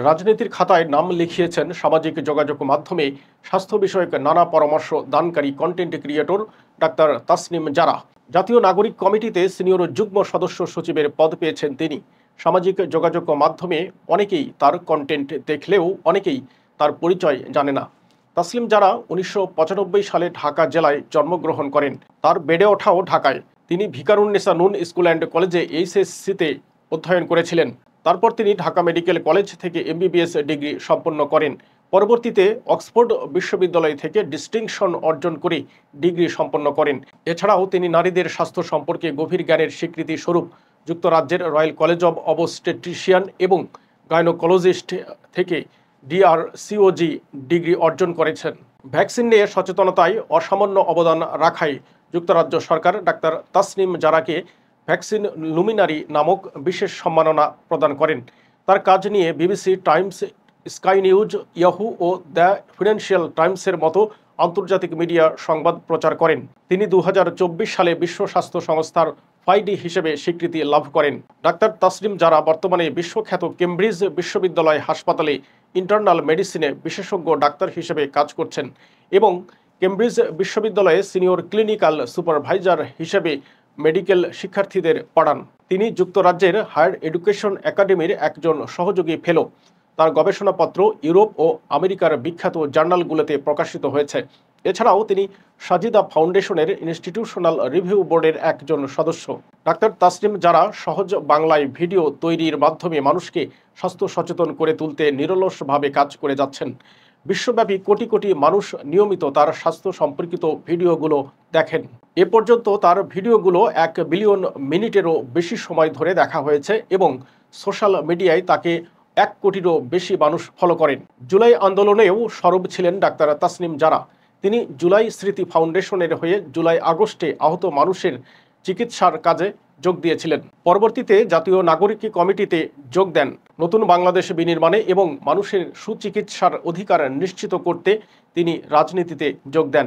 রাজনীতির খাতায় নাম লিখিয়েছেন সামাজিক যোগাযোগ মাধ্যমে স্বাস্থ্য বিষয়ক নানা পরামর্শ দানকারী কন্টেন্ট ক্রিয়েটর ডাক্তার তাসনিম জারা। জাতীয় নাগরিক কমিটিতে সিনিয়র যুগ্ম সদস্য সচিবের পদ পেয়েছেন তিনি। সামাজিক যোগাযোগ মাধ্যমে অনেকেই তার কন্টেন্ট দেখলেও অনেকেই তার পরিচয় জানে না। তাসনিম জারা ১৯৯৫ সালে ঢাকা জেলায় জন্মগ্রহণ করেন। তার বেড়ে ওঠাও ঢাকায়। তিনি ভিকারুননিসা নূন স্কুল অ্যান্ড কলেজে এইচএসসিতে অধ্যয়ন করেছিলেন। তারপর তিনি ঢাকা মেডিকেল কলেজ থেকে এমবিবিএস ডিগ্রি সম্পন্ন করেন। পরবর্তীতে অক্সফোর্ড বিশ্ববিদ্যালয় থেকে ডিস্টিংশন অর্জন করে ডিগ্রি সম্পন্ন করেন। এছাড়াও তিনি নারীদের স্বাস্থ্য সম্পর্কে গভীর জ্ঞানের স্বীকৃতি স্বরূপ যুক্তরাজ্যের রয়্যাল কলেজ অব অবস্টেট্রিশিয়ান এবং গাইনোকোলজিস্ট থেকে ডিআরসিওজি ডিগ্রি অর্জন করেছেন। ভ্যাকসিন নিয়ে সচেতনতায় অসামান্য অবদান রাখায় যুক্তরাজ্য সরকার ডাক্তার তাসনিম জারাকে ভ্যাকসিন লুমিনারি নামক বিশেষ সম্মাননা প্রদান করেন। তার কাজ নিয়ে BBC Times, Sky News, Yahoo ও দ্য ফিনান্সিয়াল টাইমসের মতো আন্তর্জাতিক মিডিয়া সংবাদ প্রচার করেন। তিনি ২০২৪ সালে বিশ্ব স্বাস্থ্য সংস্থার ফাইডি হিসেবে স্বীকৃতি লাভ করেন। ডাক্তার তাসনিম জারা বর্তমানে বিশ্বখ্যাত কেমব্রিজ বিশ্ববিদ্যালয় হাসপাতালে ইন্টারনাল মেডিসিনে বিশেষজ্ঞ ডাক্তার হিসেবে কাজ করছেন এবং কেমব্রিজ বিশ্ববিদ্যালয়ে সিনিয়র ক্লিনিক্যাল সুপারভাইজার হিসেবে মেডিকেল শিক্ষার্থীদের পড়ান। তিনি যুক্তরাজ্যের হায়ার এডুকেশন একাডেমির একজন সহযোগী ফেলো। তার গবেষণাপত্র ইউরোপ ও আমেরিকার বিখ্যাত জার্নালগুলোতে প্রকাশিত হয়েছে। এছাড়াও তিনি সাজিদা ফাউন্ডেশনের ইনস্টিটিউশনাল রিভিউ বোর্ডের একজন সদস্য। ডাক্তার তাসনিম জারা সহজ বাংলায় ভিডিও তৈরির মাধ্যমে মানুষকে স্বাস্থ্য সচেতন করে তুলতে নিরলসভাবে কাজ করে যাচ্ছেন। বিশ্বব্যাপী কোটি কোটি মানুষ নিয়মিত তার স্বাস্থ্য সম্পর্কিত ভিডিওগুলো দেখেন। এ পর্যন্ত তার ভিডিওগুলো ১ বিলিয়ন মিনিটেরও বেশি সময় ধরে দেখা হয়েছে এবং সোশ্যাল মিডিয়ায় তাকে ১ কোটিরও বেশি মানুষ ফলো করেন। জুলাই আন্দোলনেও সরব ছিলেন ডাক্তার তাসনিম জারা। তিনি জুলাই স্মৃতি ফাউন্ডেশনের হয়ে জুলাই আগস্টে আহত মানুষের চিকিৎসার কাজে যোগ দিয়েছিলেন। পরবর্তীতে জাতীয় নাগরিক কমিটিতে যোগ দেন। নতুন বাংলাদেশ বিনির্মাণে এবং মানুষের সুচিকিৎসার অধিকার নিশ্চিত করতে তিনি রাজনীতিতে যোগ দেন।